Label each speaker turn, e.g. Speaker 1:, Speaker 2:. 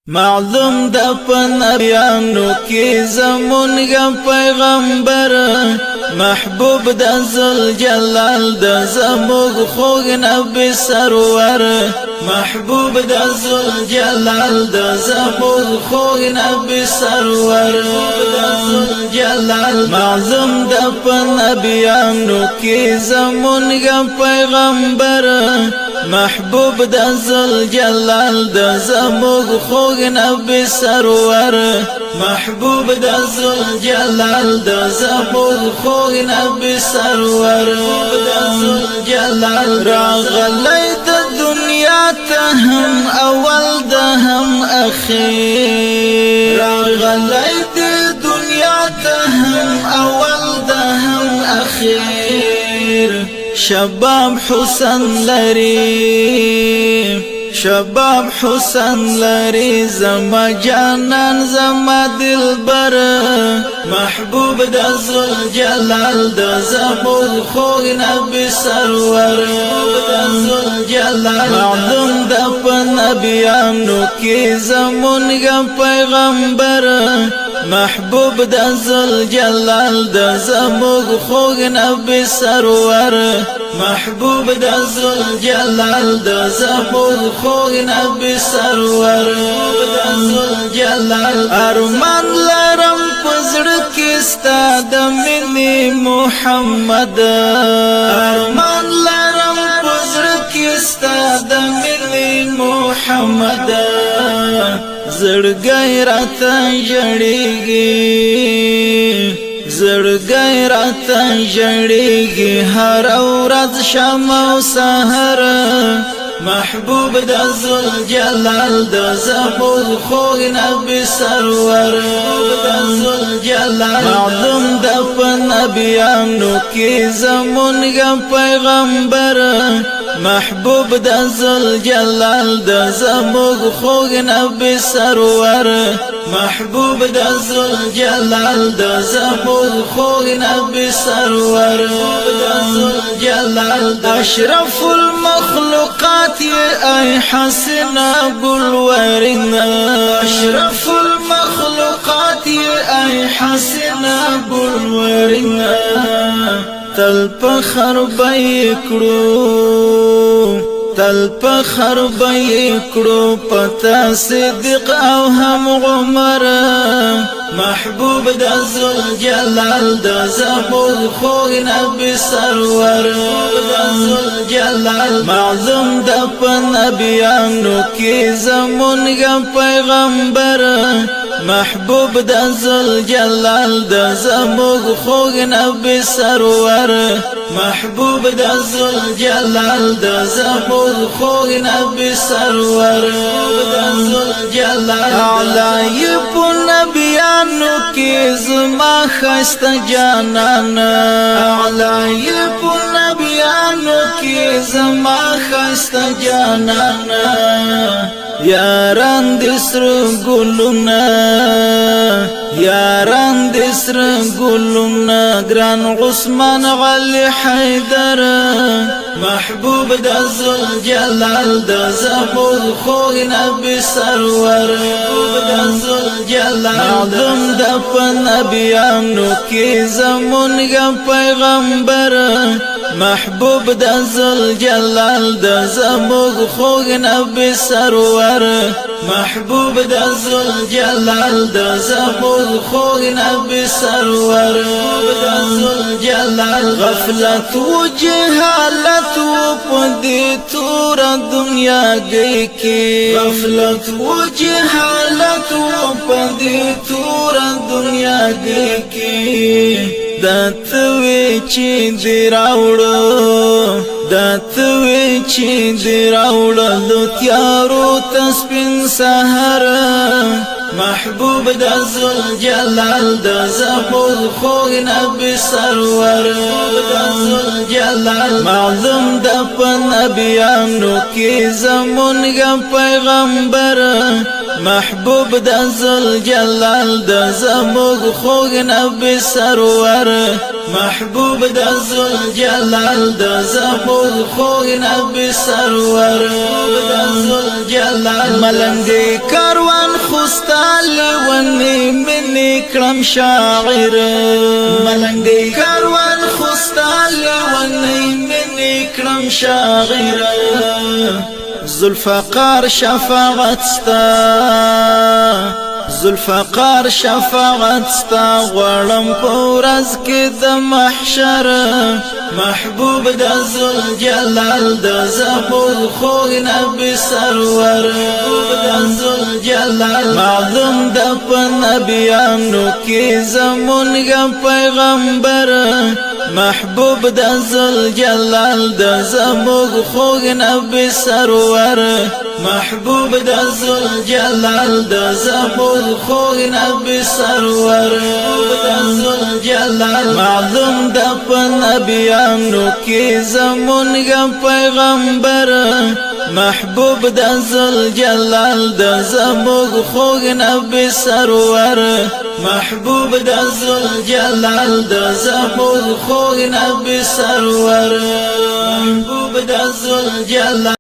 Speaker 1: معلوم د پنبیانو کی زمونگا پیغمبر محبوب د ذوالجلال د زموږ خوږ نبی سرور محبوب د ذوالجلال د زموږ خوږ نبی سرور ذوالجلال معلوم د پنبیانو کی زمونگا پیغمبر محبوب د ذوالجلال د زموږ خوږ نبی سرور محبوب د ذوالجلال د زموږ خوږ نبی سرور ذوالجلال راغلی د دنیا ته هم اول د هم اخیر راغلی د دنیا ته هم اول د هم اخیر شباب حسن لري شباب حسن لري زما جانان زما دلبر محبوب د ذوالجلال د زموږ خوږ نبی سرور ذوالجلال معلوم د پنبیانو کی زمونگا پیغمبر محبوب د ذوالجلال د زموږ خوږ نبی سرور محبوب د ذوالجلال د زموږ خوږ نبی سرور ذوالجلال ارمان لرم پزړه کې ستا د مینې محمد ارمان لرم پزړه کې ستا د مینې محمد زړګی راته ژړېږي زړګی راته ژړېږي هر ورځ شام او سحر محبوب د ذوالجلال د زموږ خوږ نبی سرور ذوالجلال معلوم د پنبیانو کی زمونگا پیغمبر محبوب د ذوالجلال د زموږ خوږ نبی سرور محبوب د ذوالجلال د زموږ خوږ نبی سرور ذوالجلال اشرف المخلوقات ای حسنا بلورنا اشرف المخلوقات ای حسنا بلورنا تل پخر بیکړو تل پخر بیکړو پتا صدیق او هم عمر محبوب د ذوالجلال د زموږ خوږ نبی سرور ذوالجلال معلوم د پنبیانو کی زمونگا پیغمبر محبوب د ذوالجلال د زموږ خوږ نبی سرور محبوب د ذوالجلال د زموږ خوږ نبی سرور ذوالجلال اعلی په نبیانو کې زما ښایسته جانان اعلی په نبیانو کې زما ښایسته جانان یاران د سره ګلونه یاران د سره ګلونه ګران عثمان علي حیدر محبوب د ذوالجلال د زموږ خوږ نبی سرور ذوالجلال معلوم د پنبیانو کی زمونگا پیغمبر محبوب د ذوالجلال د زموږ خوږ نبی سرور محبوب د ذوالجلال د زموږ خوږ نبی سرور ذوالجلال غفلت و جهالت و پدې تور دنیا کې غفلت و جهالت و پدې تور دنیا کې داتوي چې دی راوړو داتوي چې دی راوړو تیارو تسپین سحر محبوب د ذوالجلال د زموږ خوږ نبی سرور ذوالجلال معلوم د پنبیانو کی زمونگا پیغمبر محبوب د ذوالجلال د زموږ خوږ نبی سرور محبوب د ذوالجلال د زموږ خوږ نبی سرور ذوالجلال ملنګ کاروان کړم شاعر ملنګي کاروان خوستال ونی منی کړم شاعر ذوالفقار شفاعت ستا ذوالفقار شفاعت ستا غړم پورز کې د محشر محبوب د ذوالجلال د زموږ خوږ نبی سرور د ذوالجلال معلوم د په نبیانو کې زمونږ پیغمبر محبوب د ذوالجلال د زموږ خوږ نبی سرور محبوب د ذوالجلال د زموږ خوږ نبی سرور د ذوالجلال معلوم د په نبیانو کې زمونږ پیغمبر محبوب د ذوالجلال د زموږ خوږ نبی سرور محبوب د ذوالجلال د زموږ خوږ نبی سرور محبوب د ذوالجلال